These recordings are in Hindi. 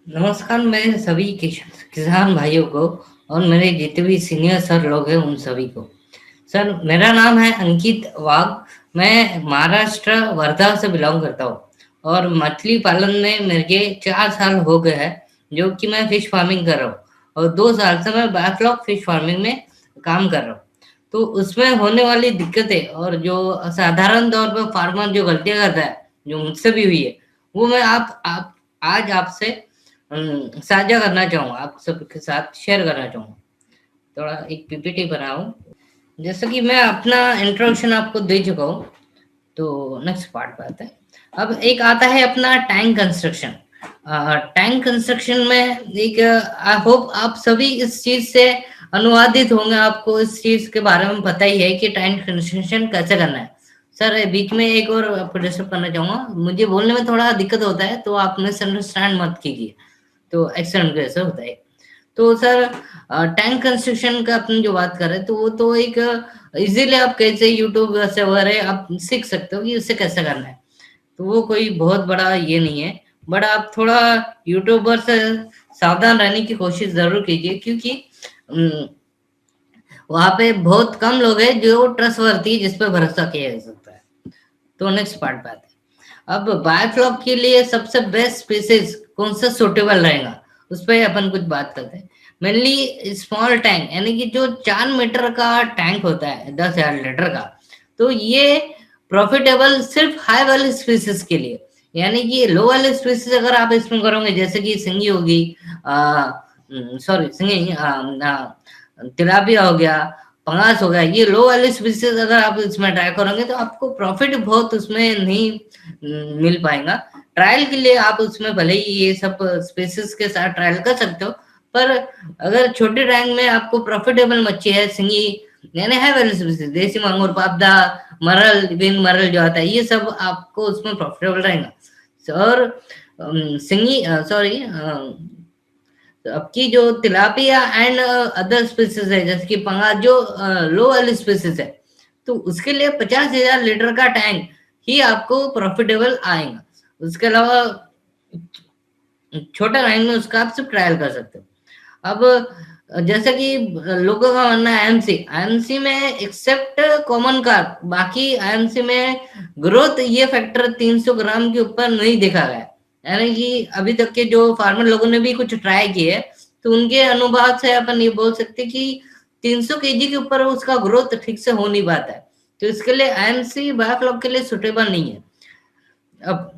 नमस्कार मेरे सभी किसान भाइयों को और मेरे जितने भी सीनियर सर लोग हैं उन सभी को। सर मेरा नाम है अंकित वाघ। मैं महाराष्ट्र वर्धा से बिलोंग करता हूँ और मछली पालन में मेरे 4 साल हो गए हैं, जो कि मैं फिश फार्मिंग कर रहा हूँ। और 2 साल से मैं बैकलॉग फिश फार्मिंग में काम कर रहा हूँ। तो उसमें होने वाली दिक्कतें और जो साधारण तौर पर फार्मर जो गलतियां करता है, जो मुझसे भी हुई है, वो मैं आप आज आपसे साझा करना चाहूंगा, आप सबके साथ शेयर करना चाहूंगा। थोड़ा एक पीपीटी बनाऊं। जैसे कि मैं अपना इंट्रोडक्शन आपको दे चुका हूँ, तो नेक्स्ट पार्ट पे आते हैं। अब एक आता है अपना टैंक कंस्ट्रक्शन। टैंक कंस्ट्रक्शन में एक आई होप आप सभी इस चीज से अनुवादित होंगे, आपको इस चीज के बारे में पता ही है कि टैंक कंस्ट्रक्शन कैसे करना है। सर बीच में एक और आपको डिस्टर्ब करना चाहूंगा, मुझे बोलने में थोड़ा दिक्कत होता है, तो आप मिसअंडरस्टैंड मत कीजिए। तो एक्सीडेंट कैसे होता है। तो सर टैंक कंस्ट्रक्शन का अपन जो बात कर रहे हैं, तो वो तो एक इजीली आप कैसे यूट्यूब से वगैरह आप सीख सकते हो कि उससे कैसे करना है। तो वो कोई बहुत बड़ा ये नहीं है, बट आप थोड़ा यूट्यूबर से सावधान रहने की कोशिश जरूर कीजिए, क्योंकि वहां पे बहुत कम लोग हैं जो ट्रस्टवर्दी जिस पे भरोसा किया जा सकता है। तो नेक्स्ट पार्ट पे आते हैं। अब बायोफ्लॉक के लिए सबसे बेस्ट स्पीसीज कौन सा सुटेबल रहेगा, उस पर अपन कुछ बात करते हैं। मेनली स्मॉल टैंक, यानी कि जो 4 मीटर का टैंक होता है 10,000 लीटर का, तो ये प्रॉफिटेबल सिर्फ हाई वाले स्पीसीज के लिए। यानी कि लो वाले स्पीसीज अगर आप इसमें करोगे, जैसे कि सिंगी होगी, सॉरी सिंगी, तिलापिया हो गया, पंगास हो गया, ये लो वाले स्पीसीज अगर आप इसमें ट्राई करोगे तो आपको प्रॉफिट बहुत उसमें नहीं मिल पाएगा। ट्रायल के लिए आप उसमें भले ही ये सब स्पीसीज के साथ ट्रायल कर सकते हो, पर अगर छोटे टैंक में आपको प्रॉफिटेबल मच्छी है सिंगी, यानी है वाले स्पीसीज, देसी मांगुर, पाबदा, मरल, विंग मरल जो आता है, ये सब आपको उसमें प्रॉफिटेबल रहेगा। और सिंगी, सॉरी, आपकी जो तिलापिया एंड अदर स्पीसीज है, जैसे कि पंगा, जो लो वाली स्पीसीज है, तो उसके लिए 50,000 लीटर का टैंक ही आपको प्रॉफिटेबल आएगा। उसके अलावा छोटा टैंक में उसका आप सिर्फ ट्रायल कर सकते हो। अब जैसे कि लोगों का मानना है आईएमसी, आईएमसी में एक्सेप्ट कॉमन कार्प, बाकी आईएमसी में ग्रोथ ये फैक्टर 300 ग्राम के ऊपर नहीं देखा गया है। यानी कि अभी तक के जो फार्मर लोगों ने भी कुछ ट्राई किए, तो उनके अनुभव से अपन ये बोल सकते कि 300 केजी के ऊपर उसका ग्रोथ ठीक से हो नहीं पाता है। तो इसके लिए आईएमसी बायोफ्लॉक के लिए सुटेबल नहीं है। अब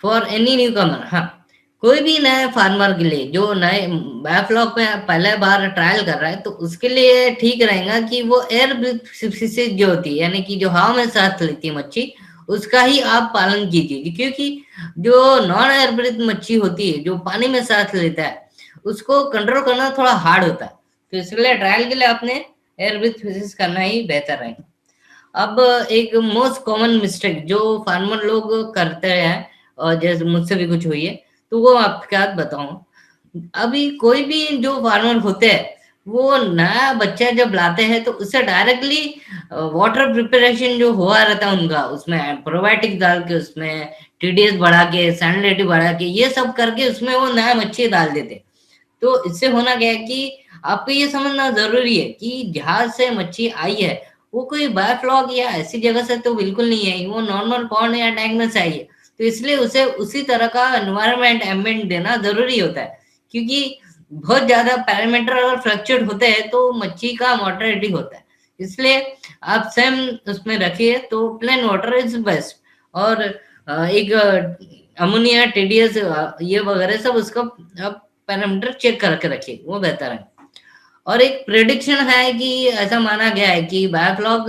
फॉर एनी न्यू कमर, हाँ, कोई भी नए फार्मर के लिए जो नए बायोफ्लॉक में पहले बार ट्रायल कर रहा है, तो उसके लिए ठीक रहेगा कि वो एयर स्पीसीज जो होती है, यानी कि जो हवा में सांस लेती है मच्छी, उसका ही आप पालन कीजिए। क्योंकि जो नॉन एयर ब्रीथ मच्छी होती है, जो पानी में सांस लेता है, उसको कंट्रोल करना थोड़ा हार्ड होता है। तो इसलिए ट्रायल के लिए आपने एयर ब्रीथ स्पीसीज करना ही बेहतर रहेगा। अब एक मोस्ट कॉमन मिस्टेक जो फार्मर लोग करते हैं, और जैसे मुझसे भी कुछ हुई है, तो वो आपके साथ बताऊं। अभी कोई भी जो फार्मर होते हैं, वो नया बच्चा जब लाते हैं तो उससे डायरेक्टली वाटर प्रिपरेशन जो हुआ रहता है उनका, उसमें प्रोबायोटिक डाल के, उसमें टीडीएस बढ़ा के, सैलिनिटी बढ़ा के, ये सब करके उसमें वो नया मच्छी डाल देते। तो इससे होना क्या है कि आपको ये समझना जरूरी है कि जहां से मच्छी आई है, वो कोई बायोफ्लॉक या ऐसी जगह से तो बिल्कुल नहीं है, वो नॉर्मल पॉन्ड या टैंक में से आई है। तो इसलिए उसे उसी तरह का एनवायरमेंट एम्बिएंट देना जरूरी होता है, क्योंकि बहुत ज्यादा पैरामीटर अगर फ्लक्चुएट होते हैं तो मच्छी का मोर्टेलिटी होता है। इसलिए आप सेम उसमें रखिए, तो प्लेन वाटर इज बेस्ट। और एक अमोनिया, टीडीएस, ये वगैरह सब उसका आप पैरामीटर चेक करके रखिए, वो बेहतर है। और एक प्रेडिक्शन है कि ऐसा माना गया है कि बायोफ्लॉक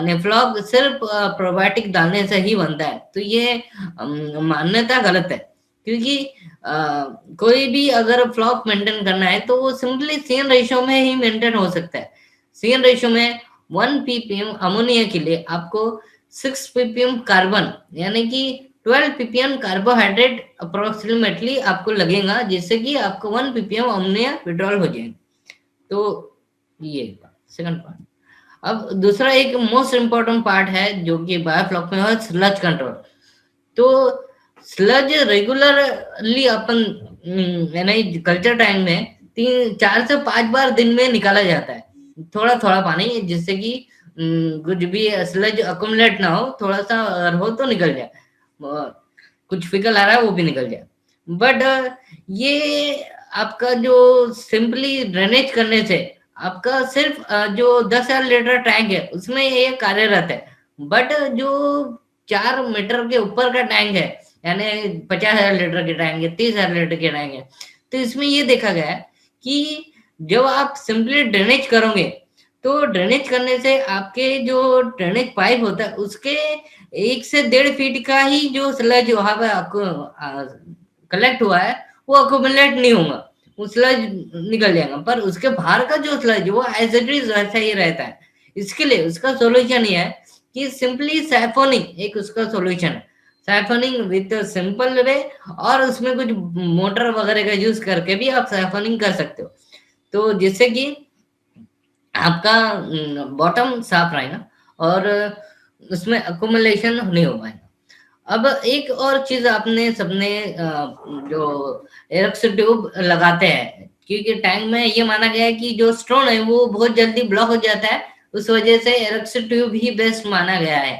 नेफ्लॉक सिर्फ प्रोबायोटिक डालने से ही बनता है। तो ये मान्यता गलत है, क्योंकि कोई भी अगर फ्लॉक मेंटेन करना है तो वो सिंपली सीएन रेशियो में ही मेंटेन हो सकता है। सीएन रेशियो में 1 ppm अमोनिया के लिए आपको 6 ppm कार्बन, यानी कि 12 ppm कार्बोहाइड्रेट अप्रोक्सीमेटली आपको लगेगा, जिससे कि आपको 1 ppm अमोनिया विड्रॉल हो जाएगा। तो ये सेकंड पार्ट। अब दूसरा एक मोस्ट इम्पोर्टेंट पार्ट है जो कि बायोफ्लॉक में है, स्लज कंट्रोल। तो स्लज रेगुलरली अपन यानी कल्चर टाइम में 4 से 5 बार दिन में निकाला जाता है, थोड़ा थोड़ा पानी, जिससे कि कुछ भी स्लज अकुमुलेट ना हो, थोड़ा सा अगर हो तो निकल जाए, कुछ फिकल आ रहा है वो भी निकल जाए। बट ये आपका जो सिंपली ड्रेनेज करने से आपका सिर्फ जो 10,000 लीटर टैंक है उसमें ये कार्यरत है। बट जो 4 मीटर के ऊपर का टैंक है, यानी 50,000 लीटर के टैंक है, 30,000 लीटर के टैंक है, तो इसमें ये देखा गया है कि जब आप सिंपली ड्रेनेज करोगे तो ड्रेनेज करने से आपके जो ड्रेनेज पाइप होता है उसके 1 से 1.5 फीट का ही जो स्लज वहां पे आपको कलेक्ट हुआ है वो अकोमुलेट नहीं होगा, वो स्लज निकल जाएगा। पर उसके बाहर का जो स्लज वो एज इट इज वैसा ही रहता है। इसके लिए उसका सॉल्यूशन ये है कि सिंपली सैफोनिंग एक उसका सॉल्यूशन है, सैफोनिंग विद सिंपल वे, और उसमें कुछ मोटर वगैरह का यूज करके भी आप सैफोनिंग कर सकते हो, तो जिससे कि आपका बॉटम साफ रहेगा और उसमें अकोमुलेशन नहीं हो पाएगा। अब एक और चीज आपने सबने जो एरक्स ट्यूब लगाते हैं, क्योंकि टैंक में ये माना गया है कि जो स्टोन है वो बहुत जल्दी ब्लॉक हो जाता है, उस वजह से एरक्स ट्यूब ही बेस्ट माना गया है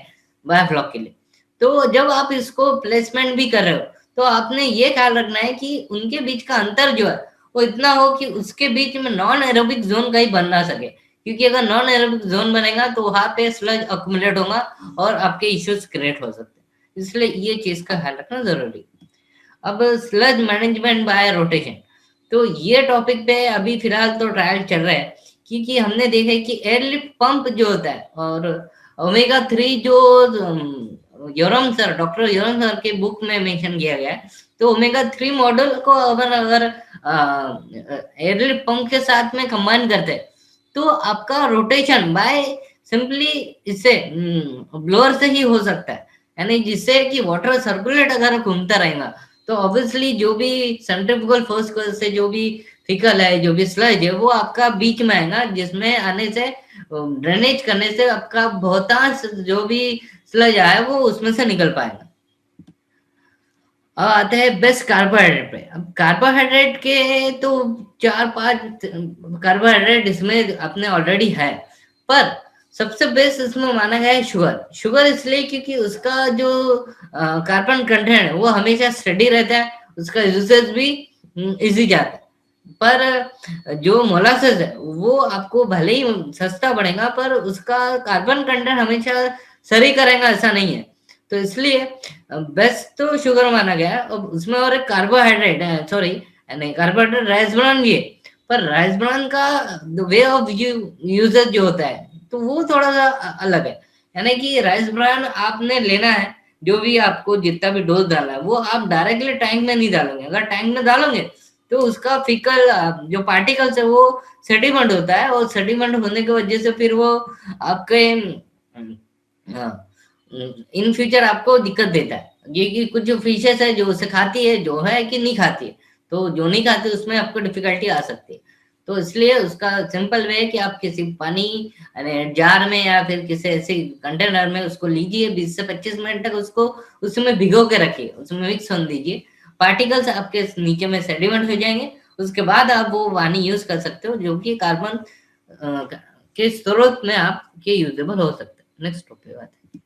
बायोफ्लॉक के लिए। तो जब आप इसको प्लेसमेंट भी कर रहे हो तो आपने ये ख्याल रखना है कि उनके बीच का अंतर जो है वो इतना हो कि उसके बीच में नॉन एरोबिक जोन का ही बन ना सके, क्योंकि अगर नॉन एरोबिक जोन बनेगा तो वहां पे स्लज अक्यूमुलेट होगा और आपके इश्यूज क्रिएट हो सकते हैं, इसलिए ये चीज का ख्याल रखना जरूरी। अब स्लज मैनेजमेंट बाय रोटेशन, तो ये टॉपिक पे अभी फिलहाल तो ट्रायल चल रहा है, क्योंकि हमने देखा है कि एयरलिफ्ट पंप जो होता है और ओमेगा 3 जो योरम सर, डॉक्टर योरम सर के बुक में मेंशन किया गया है, तो ओमेगा 3 मॉडल को अगर एयरलिफ्ट पंप के साथ में कंबाइन करते हैं तो आपका रोटेशन बाय सिंपली इससे ब्लोअर से ही हो सकता है, यानी जिससे कि वाटर सर्कुलेट अगर घूमता रहेगा तो ऑब्वियसली जो भी सेंट्रीफ्यूगल फोर्स से जो भी फिकल है, जो भी स्लज है, वो आपका बीच में आएगा, जिसमें आने से ड्रेनेज करने से आपका बहुतांश जो भी स्लज आया वो उसमें से निकल पाएगा। अब आते हैं बेस्ट कार्बोहाइड्रेट पे। अब कार्बोहाइड्रेट के तो 4-5 कार्बोहाइड्रेट इसमें अपने ऑलरेडी है, पर सबसे बेस्ट इसमें माना गया है शुगर। शुगर इसलिए क्योंकि उसका जो कार्बन कंटेंट है वो हमेशा स्टडी रहता है, उसका यूसेज भी इजी जाता है। पर जो मोलासेस है वो आपको भले ही सस्ता पड़ेगा पर उसका कार्बन कंटेंट हमेशा सही करेगा ऐसा नहीं है, तो इसलिए बेस्ट तो शुगर माना गया है। अब उसमें और एक कार्बोहाइड्रेट है, सॉरी नहीं, कार्बोहाइड्रेट राइस ब्रान भी है, पर राइस ब्रान का वे ऑफ यूजेज जो होता है तो वो थोड़ा सा अलग है, यानी कि राइस ब्रान आपने लेना है, जो भी आपको जितना भी डोज डालना है वो आप डायरेक्टली टैंक में नहीं डालोगे। अगर टैंक में डालोगे तो उसका फिकल जो पार्टिकल्स है वो सेडिमेंट होता है, और सेडिमेंट होने की वजह से फिर वो आपके इन फ्यूचर आपको दिक्कत देता है। ये कि कुछ जो फिशेस है जो उसे खाती है, जो है कि नहीं खाती है, तो जो नहीं खाती उसमें आपको डिफिकल्टी आ सकती है। तो इसलिए उसका सिंपल वे है कि आप किसी पानी जार में या फिर किसी ऐसे कंटेनर में उसको लीजिए, 20 से 25 मिनट तक उसको उसमें भिगो के रखिए, उसमें मिक्स होने दीजिए, पार्टिकल्स आपके नीचे में सेडिमेंट हो जाएंगे, उसके बाद आप वो पानी यूज कर सकते हो जो कि कार्बन के स्रोत में आपके यूजेबल हो सकते हैं। नेक्स्ट टॉपिक बात है।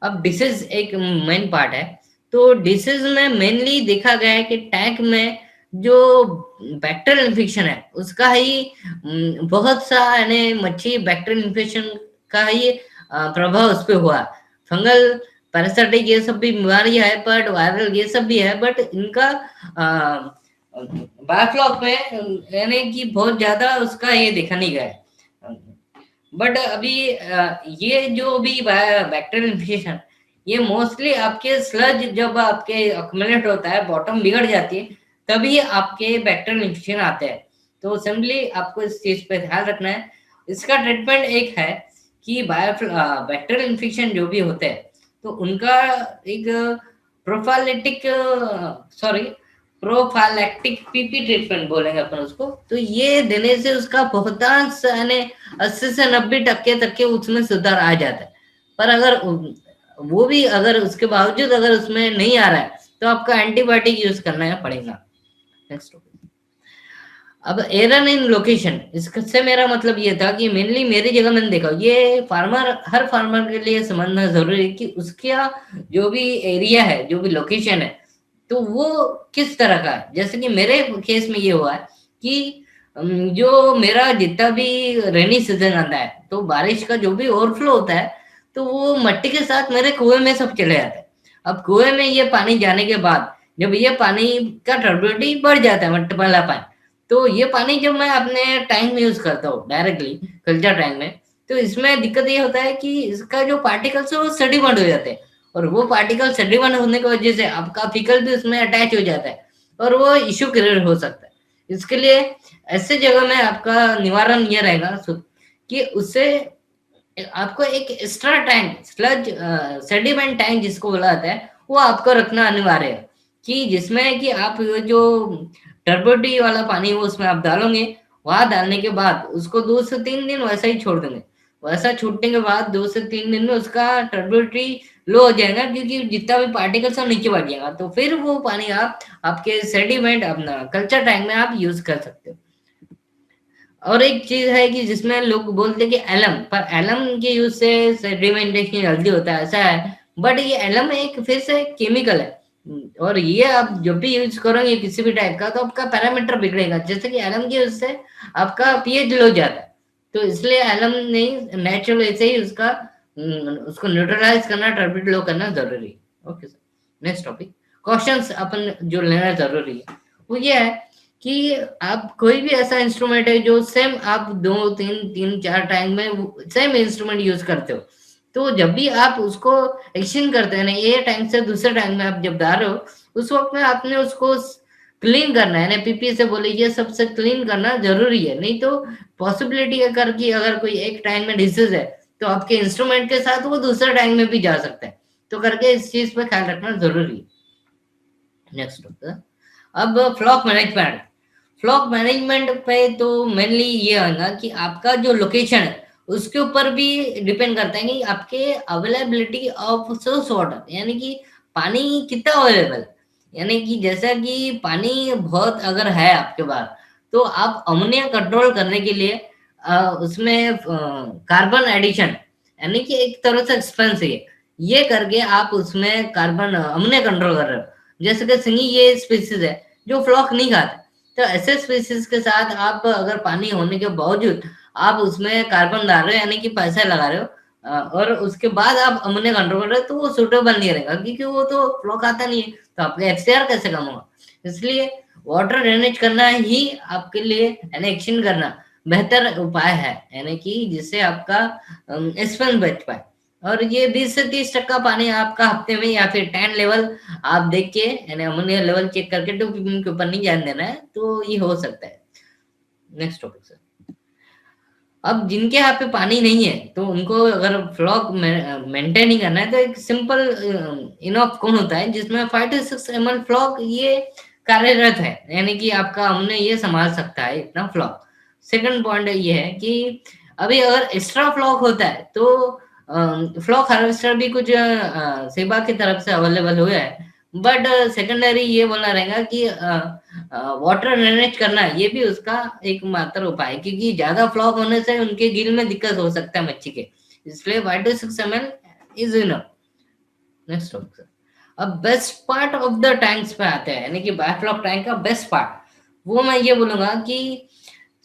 अब डिसीज एक मेन पार्ट है, तो डिसीज में मेनली देखा गया है कि टैंक में जो बैक्टीरियल इन्फेक्शन है उसका ही बहुत सा यानी मच्छी बैक्टीरियल इन्फेक्शन का ही प्रभाव उस पर हुआ। फंगल पैरासाइटिक ये सब भी बीमारी है, बट वायरल ये सब भी है, बट इनका बायोफ्लॉक में यानी कि बहुत ज्यादा उसका ये देखा नहीं गया है। बट अभी ये जो भी बैक्टीरियल इन्फेक्शन ये मोस्टली आपके स्लज जब आपके अक्यूमुलेट होता है, बॉटम बिगड़ जाती है, तभी आपके बैक्टीरियल इन्फेक्शन आते हैं। तो सिंपली आपको इस चीज पे ध्यान रखना है। इसका ट्रीटमेंट एक है कि बैक्टीरियल इन्फेक्शन जो भी होते हैं तो उनका एक प्रोफाइलैक्टिक पीपी ट्रीटमेंट बोलेंगे अपन उसको, तो ये देने से उसका बहुतांश यानी 80 से 90% तक के उसमें सुधार आ जाता है। पर अगर वो भी अगर उसके बावजूद अगर उसमें नहीं आ रहा है तो आपका एंटीबायोटिक यूज करना पड़ेगा। Next topic. अब एरर इन लोकेशन, इससे मेरा मतलब ये था कि मेनली मेरी जगह मैंने देखा, ये फार्मर, हर फार्मर के लिए समझना जरूरी है कि उसका जो भी एरिया है, जो भी लोकेशन है, तो वो किस तरह का है। जैसे कि मेरे केस में ये हुआ है कि जो मेरा जितना भी रेनी सीजन आता है, तो बारिश का जो भी ओवरफ्लो होता है, तो वो मट्टी के साथ मेरे कुएं में सब चले जाते हैं। अब कुएं में ये पानी जाने के बाद जब ये पानी का टर्बिडिटी बढ़ जाता है, मट्टी वाला पानी, तो ये पानी जब मैं अपने टैंक में यूज करता हूँ डायरेक्टली कल्चर टैंक में, तो इसमें दिक्कत ये होता है कि इसका जो पार्टिकल्स है वो सेडिमेंट हो जाते हैं, और वो पार्टिकल सेडिमेंट होने की वजह से आपका फिकल भी उसमें अटैच हो जाता है, और वो इश्यू क्रिएट हो सकता है। इसके लिए ऐसे जगह में आपका निवारण ये रहेगा कि उससे आपको एक extra tank, sludge sediment tank जिसको बोला जाता है, वो आपको रखना अनिवार्य है, कि जिसमें कि आप जो टर्बोडी वाला पानी वो उसमें आप डालोगे, वहां डालने के बाद उसको 2 से 3 दिन वैसा ही छोड़ देंगे। वैसा छूटने के बाद 2 से 3 दिन में उसका टर्बिडिटी लो हो जाएगा, क्योंकि जितना भी पार्टिकल्स है नीचे बढ़ जाएगा, तो फिर वो पानी आप आपके सेडिमेंट अपना कल्चर टैंक में आप यूज कर सकते हो। और एक चीज है कि जिसमें लोग बोलते हैं कि एलम, पर एलम के यूज से सेडिमेंटेशन जल्दी होता है, ऐसा है, बट ये एलम एक फिर से केमिकल है, और ये आप जब भी यूज करोगे किसी भी टाइप का, तो आपका पैरामीटर बिगड़ेगा। जैसे कि एलम की यूज से आपका पीएच लो जाता है, तो इसलिए एलम नहीं, नेचुरल ऐसे ही उसका उसको न्यूट्रलाइज करना, टर्बिडिटी लो करना जरूरी है। Okay sir, next topic. Questions अपन जो लेना जरूरी है वो ये है कि आप कोई भी ऐसा इंस्ट्रूमेंट है जो सेम आप 2 3 3 4 टाइम में सेम इंस्ट्रूमेंट यूज करते हो, तो जब भी आप उसको एक्सचेंज करते हैं ना, ये टैंक से दूसरे टैंक में आप जब डाल रहे हो, उस वक्त में आपने उसको क्लीन करना है ना, पीपी से बोले ये सबसे क्लीन करना जरूरी है। नहीं तो पॉसिबिलिटी अगर कि अगर कोई एक टैंक में डिसीज है, तो आपके इंस्ट्रूमेंट के साथ वो दूसरे टैंक में भी जा सकता है, तो करके इस चीज पे ख्याल रखना जरूरी है। नेक्स्ट होता, अब फ्लॉक मैनेजमेंट। फ्लॉक मैनेजमेंट पे तो मेनली ये है ना कि आपका जो लोकेशन है उसके ऊपर भी डिपेंड करता है कि आपके अवेलेबिलिटी ऑफ सोर्स वाटर, यानी कि पानी कितना अवेलेबल, यानी कि जैसा कि पानी बहुत अगर है आपके पास, तो आप अमोनिया कंट्रोल करने के लिए उसमें कार्बन एडिशन, यानी कि एक तरह से एक्सपेंस है, ये करके आप उसमें कार्बन अमोनिया कंट्रोल कर रहे हो। जैसे कि सिंगी ये स्पीसीज है जो फ्लॉक नहीं खाते, तो ऐसे स्पीसीज के साथ आप अगर पानी होने के बावजूद आप उसमें कार्बन डाल रहे हो, यानी कि पैसा लगा रहे हो, और उसके बाद आप अमोनिया कंट्रोल कर रहे हो, तो वो सूटेबल नहीं रहेगा, क्योंकि वो तो फ्लॉक आता नहीं है, तो आपका एफसीआर कैसे कम होगा। इसलिए वाटर ड्रेनेज करना ही आपके लिए, यानी एक्शन करना बेहतर उपाय है, यानी कि जिससे आपका एक्सपेंस बच पाए। और ये 20 से 30% पानी आपका हफ्ते में, या फिर टैन लेवल आप देख के, यानी अमोनिया लेवल चेक करके 2 ppm के ऊपर नहीं जाने देना है, तो ये हो सकता है। Next topic sir. अब जिनके यहाँ पे पानी नहीं है, तो उनको अगर फ्लॉक मेंटेन ही करना है, तो एक सिंपल इनफ कौन होता है जिसमें 5 to 6 ml फ्लॉक ये कार्यरत है, यानी कि आपका हमने ये संभाल सकता है इतना फ्लॉक। सेकंड पॉइंट ये है कि अभी अगर एक्स्ट्रा फ्लॉक होता है, तो फ्लॉक हार्वेस्टर भी कुछ सेबा की तरफ से अवेलेबल हुआ है, बट सेकेंडरी ये बोलना रहेगा कि वाटर मैनेज करना ये भी उसका एक मात्र उपाय है, क्योंकि ज्यादा फ्लॉक होने से उनके गिल में दिक्कत हो सकता है मच्छी के, इसलिए 5 to 6 ml is enough. Next topic sir. अब best part of the tanks पे आते हैं, यानी कि बायोफ्लॉक टैंक का बेस्ट पार्ट, वो मैं ये बोलूंगा कि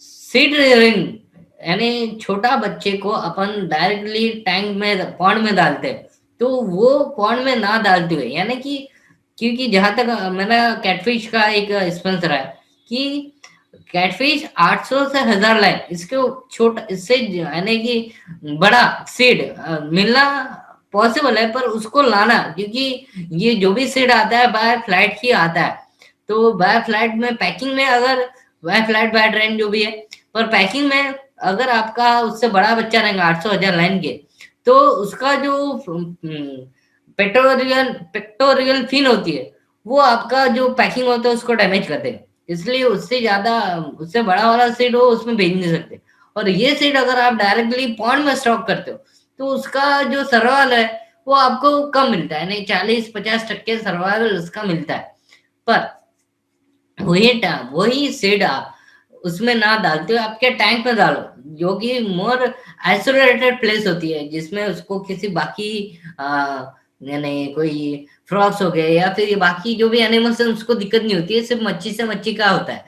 सीड रिंग, यानी छोटा बच्चे को अपन डायरेक्टली टैंक में पॉन्ड में डालते हैं, तो वो पॉन्ड में ना डालते हुए, यानी कि क्योंकि जहां तक मेरा कैटफिश का एक एक्सपीरियंस रहा है कि कैटफिश 800 से 1000 लाइन, इसके छोटा, इससे यानी कि बड़ा सीड मिलना पॉसिबल है, पर उसको लाना, क्योंकि ये जो भी सीड आता है बाय फ्लाइट ही आता है, तो बाय फ्लाइट में पैकिंग में, अगर बाय फ्लाइट बाय ट्रेन जो भी है, पर पैकिंग में अगर आपका उससे बड़ा बच्चा रहेगा 800 1000 लाइन के, तो उसका जो पेक्टोरियल फिन होती है, वो आपका जो पैकिंग होता है उसको डैमेज कर देगा, इसलिए उससे ज्यादा, उससे बड़ा वाला सीड हो उसमें भेज नहीं सकते। और ये सीड अगर आप डायरेक्टली पॉन्ड में स्टॉक करते हो, तो उसका जो सर्वाइवल है वो आपको कम मिलता है, नहीं 40-50% सर्वाइवल उसका मिलता है। पर वही सीड आप उसमें ना डालते हो, आपके टैंक में डालो, जो कि मोर आइसोलेटेड प्लेस होती है, जिसमें उसको किसी बाकी यानी कोई फ्रॉग्स हो गए या फिर ये बाकी जो भी एनिमल्स हैं उसको दिक्कत नहीं होती है, सिर्फ मच्छी से मच्छी का होता है।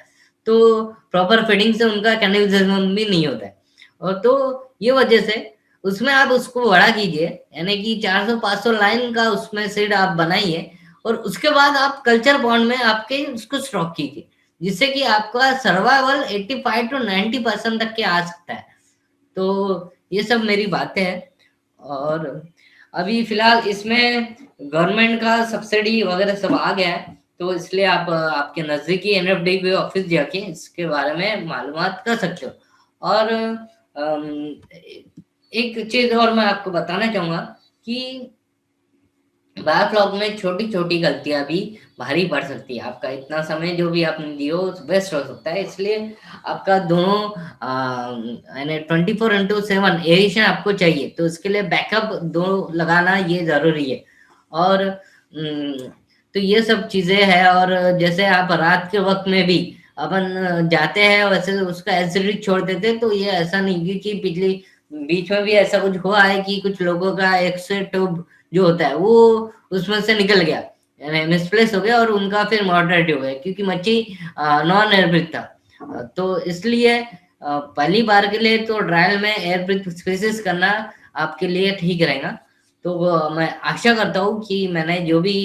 तो प्रॉपर फीडिंग से उनका कैनिबलिज्म भी नहीं होता है। और तो ये वजह से उसमें आप उसको बड़ा कीजिए, यानी कि 400-500 लाइन का उसमें सीड आप बनाइए, और उसके बाद आप कल्चर बॉन्ड में आपके उसको स्टॉक कीजिए, जिससे कि आपका सर्वाइवल 85 टू 90% तक के आ सकता है। तो ये सब मेरी बातें हैं। और अभी फिलहाल इसमें गवर्नमेंट का सब्सिडी वगैरह सब आ गया है, तो इसलिए आप आपके नजदीकी एनएफडीबी ऑफिस जाके इसके बारे में मालूमात कर सकते हो। और एक चीज और मैं आपको बताना चाहूंगा कि बैकलॉग में छोटी छोटी गलतियां भी भारी पड़ सकती है। आपका इतना समय जो भी आपने दियो वेस्ट हो सकता है, इसलिए आपका दोनों यानी 24/7 एडिशन आपको चाहिए, तो इसके लिए बैकअप दो लगाना ये जरूरी है। और तो ये सब चीजें हैं। और जैसे आप रात के वक्त में भी अपन जाते हैं, वैसे उसका एसिडिक छोड़ देते हैं, तो ये ऐसा नहीं कि पिछली बीच में भी ऐसा कुछ हुआ है कि कुछ लोगों का एक्सेट ट्यूब जो होता है वो उसमें से निकल गया, यानी मिसप्लेस हो गया, और उनका फिर मॉर्टेलिटी हो गया, क्योंकि मच्छी नॉन एयरब्रिथ था। तो इसलिए पहली बार के लिए तो ट्रायल में एयरब्रिथ स्पीसीज करना आपके लिए ठीक रहेगा। तो मैं आशा करता हूँ कि मैंने जो भी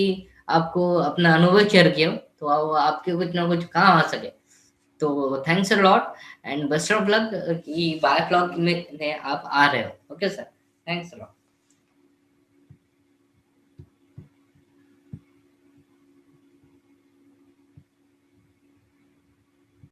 आपको अपना अनुभव शेयर किया तो आपके कुछ ना कुछ काम आ सके। तो thanks a lot and best of luck कि बायोफ्लॉग में आप आ रहे हो। Okay sir, thanks a lot.